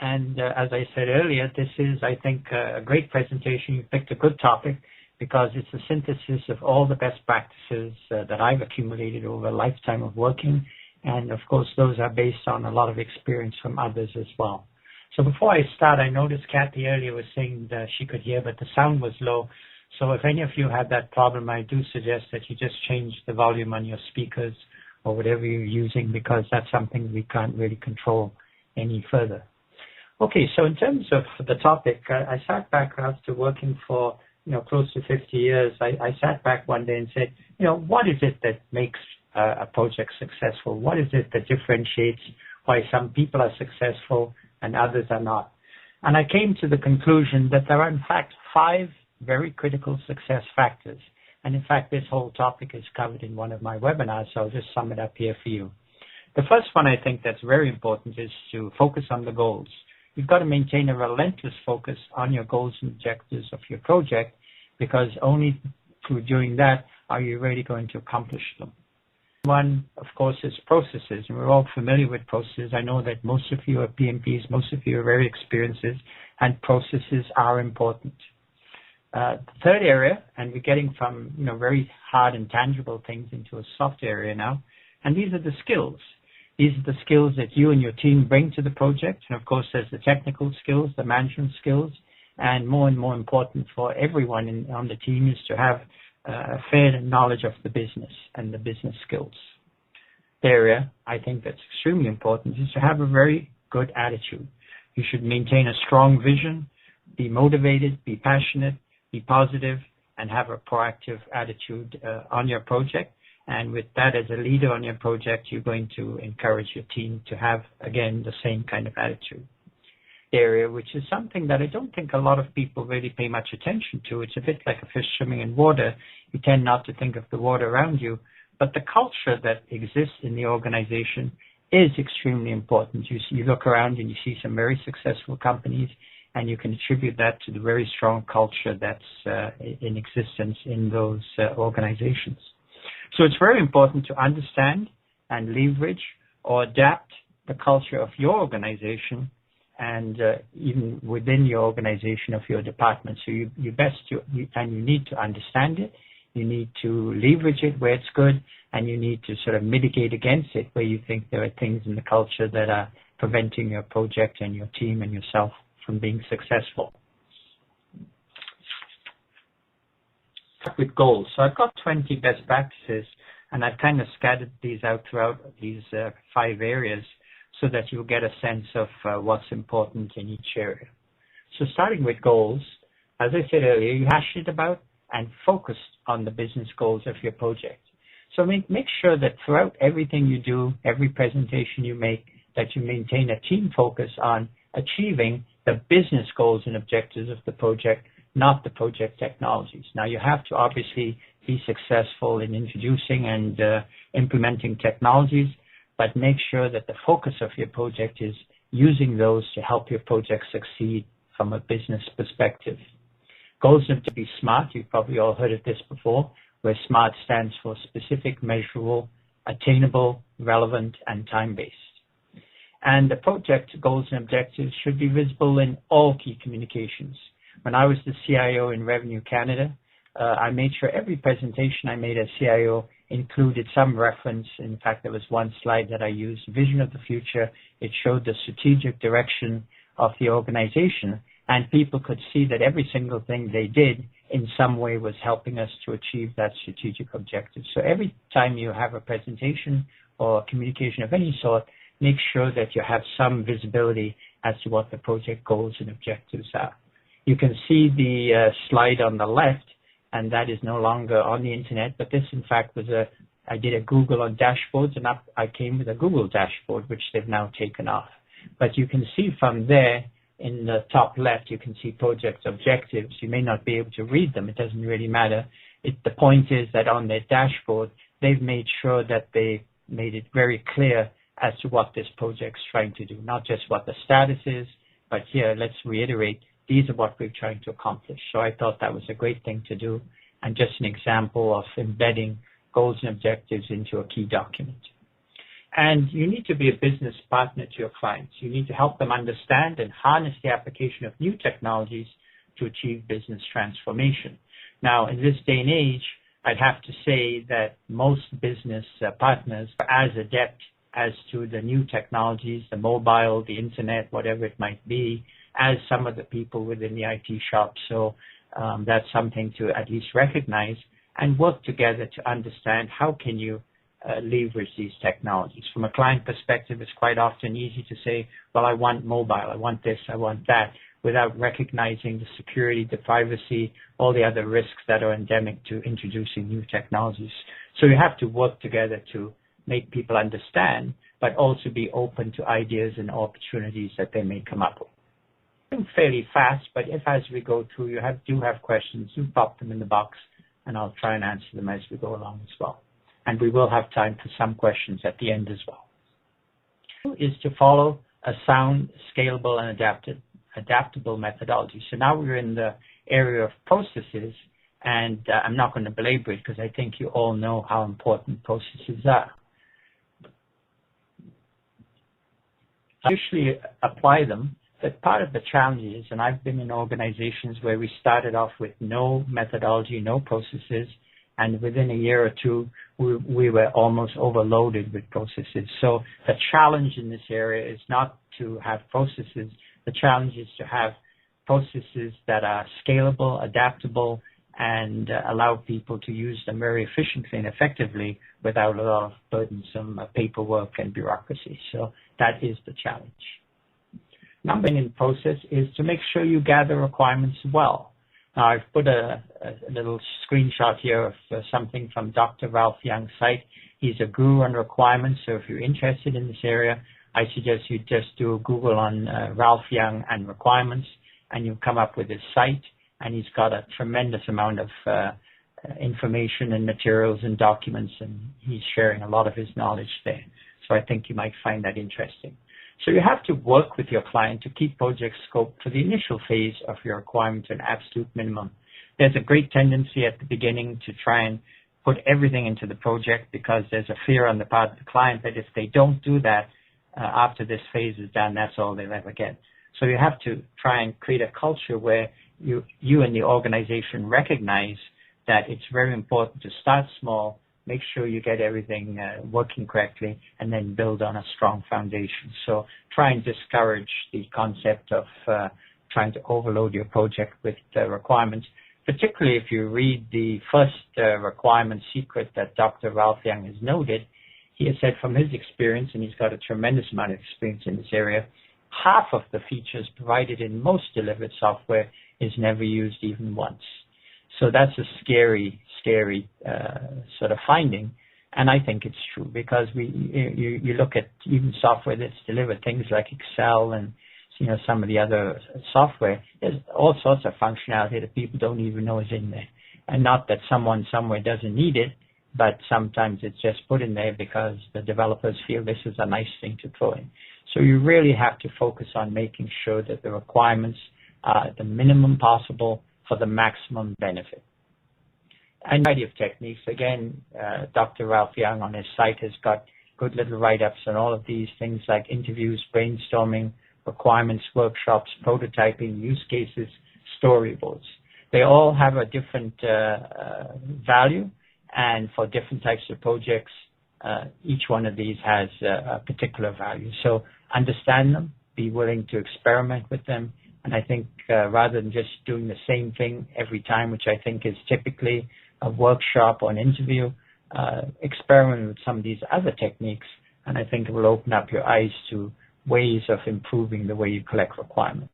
And as I said earlier, this is, I think, a great presentation. You picked a good topic because it's a synthesis of all the best practices that I've accumulated over a lifetime of working. And of course, those are based on a lot of experience from others as well. So before I start, I noticed Kathy earlier was saying that she could hear, but the sound was low. So if any of you have that problem, I do suggest that you just change the volume on your speakers or whatever you're using, because that's something we can't really control any further. Okay, so in terms of the topic, I sat back after working for, close to 50 years. I sat back one day and said, what is it that makes a project successful? What is it that differentiates why some people are successful and others are not? And I came to the conclusion that there are, in fact, 5 very critical success factors. And in fact, this whole topic is covered in one of my webinars, so I'll just sum it up here for you. The first one I think that's very important is to focus on the goals. You've got to maintain a relentless focus on your goals and objectives of your project, because only through doing that are you really going to accomplish them. One, of course, is processes, and we're all familiar with processes. I know that most of you are PMPs, most of you are very experienced, and processes are important. The third area, and we're getting from very hard and tangible things into a soft area now, and these are the skills. These are the skills that you and your team bring to the project. And of course, there's the technical skills, the management skills, and more important for everyone on the team is to have a fair knowledge of the business and the business skills. The area, I think that's extremely important, is to have a very good attitude. You should maintain a strong vision, be motivated, be passionate, be positive, and have a proactive attitude on your project. And with that, as a leader on your project, you're going to encourage your team to have, again, the same kind of attitude. Area, which is something that I don't think a lot of people really pay much attention to. It's a bit like a fish swimming in water. You tend not to think of the water around you, but the culture that exists in the organization is extremely important. You look around and you see some very successful companies, and you can attribute that to the very strong culture that's in existence in those organizations. So it's very important to understand and leverage or adapt the culture of your organization and even within your organization of your department. So you need to understand it, you need to leverage it where it's good, and you need to sort of mitigate against it where you think there are things in the culture that are preventing your project and your team and yourself from being successful. With goals. So I've got 20 best practices, and I've kind of scattered these out throughout these 5 areas so that you'll get a sense of what's important in each area. So starting with goals, as I said earlier, you're passionate about and focused on the business goals of your project. So make sure that throughout everything you do, every presentation you make, that you maintain a team focus on achieving the business goals and objectives of the project, not the project technologies. Now, you have to obviously be successful in introducing and implementing technologies, but make sure that the focus of your project is using those to help your project succeed from a business perspective. Goals have to be SMART. You've probably all heard of this before, where SMART stands for specific, measurable, attainable, relevant, and time-based. And the project goals and objectives should be visible in all key communications. When I was the CIO in Revenue Canada, I made sure every presentation I made as CIO included some reference. In fact, there was one slide that I used, Vision of the Future. It showed the strategic direction of the organization, and people could see that every single thing they did in some way was helping us to achieve that strategic objective. So every time you have a presentation or communication of any sort, make sure that you have some visibility as to what the project goals and objectives are. You can see the slide on the left, and that is no longer on the internet, but this in fact was I did a Google on dashboards, and I came with a Google dashboard, which they've now taken off. But you can see from there, in the top left, you can see project objectives. You may not be able to read them. It doesn't really matter. The point is that on their dashboard, they've made sure that they made it very clear as to what this project's trying to do, not just what the status is, but here, let's reiterate, these are what we're trying to accomplish. So I thought that was a great thing to do, and just an example of embedding goals and objectives into a key document. And you need to be a business partner to your clients. You need to help them understand and harness the application of new technologies to achieve business transformation. Now, in this day and age, I'd have to say that most business partners are as adept as to the new technologies, the mobile, the internet, whatever it might be, as some of the people within the IT shop. So that's something to at least recognize and work together to understand how can you leverage these technologies. From a client perspective, it's quite often easy to say, well, I want mobile, I want this, I want that, without recognizing the security, the privacy, all the other risks that are endemic to introducing new technologies. So you have to work together to make people understand, but also be open to ideas and opportunities that they may come up with. I'm fairly fast, but if as we go through you do have questions, do pop them in the box, and I'll try and answer them as we go along as well. And we will have time for some questions at the end as well. Is to follow a sound, scalable, and adaptable methodology. So now we're in the area of processes, and I'm not going to belabor it because I think you all know how important processes are. I usually apply them, but part of the challenge is, and I've been in organizations where we started off with no methodology, no processes, and within a year or two, we were almost overloaded with processes. So the challenge in this area is not to have processes. The challenge is to have processes that are scalable, adaptable, and allow people to use them very efficiently and effectively without a lot of burdensome paperwork and bureaucracy. So that is the challenge. Number one in process is to make sure you gather requirements well. Now, I've put a little screenshot here of something from Dr. Ralph Young's site. He's a guru on requirements, so if you're interested in this area, I suggest you just do a Google on Ralph Young and requirements, and you'll come up with his site, and he's got a tremendous amount of information and materials and documents, and he's sharing a lot of his knowledge there. So I think you might find that interesting. So you have to work with your client to keep project scope for the initial phase of your requirement to an absolute minimum. There's a great tendency at the beginning to try and put everything into the project because there's a fear on the part of the client that if they don't do that after this phase is done, that's all they'll ever get. So you have to try and create a culture where you and the organization recognize that it's very important to start small, make sure you get everything working correctly, and then build on a strong foundation. So try and discourage the concept of trying to overload your project with requirements, particularly if you read the first requirement secret that Dr. Ralph Young has noted. He has said from his experience, and he's got a tremendous amount of experience in this area, half of the features provided in most delivered software is never used even once. So that's a scary sort of finding, and I think it's true because you look at even software that's delivered, things like Excel and some of the other software. There's all sorts of functionality that people don't even know is in there, and not that someone somewhere doesn't need it, but sometimes it's just put in there because the developers feel this is a nice thing to throw in. So you really have to focus on making sure that the requirements are the minimum possible for the maximum benefit. And a variety of techniques. Again, Dr. Ralph Young on his site has got good little write-ups on all of these things like interviews, brainstorming, requirements, workshops, prototyping, use cases, storyboards. They all have a different value, and for different types of projects, each one of these has a particular value. So understand them, be willing to experiment with them, and I think rather than just doing the same thing every time, which I think is typically a workshop or an interview, experiment with some of these other techniques, and I think it will open up your eyes to ways of improving the way you collect requirements.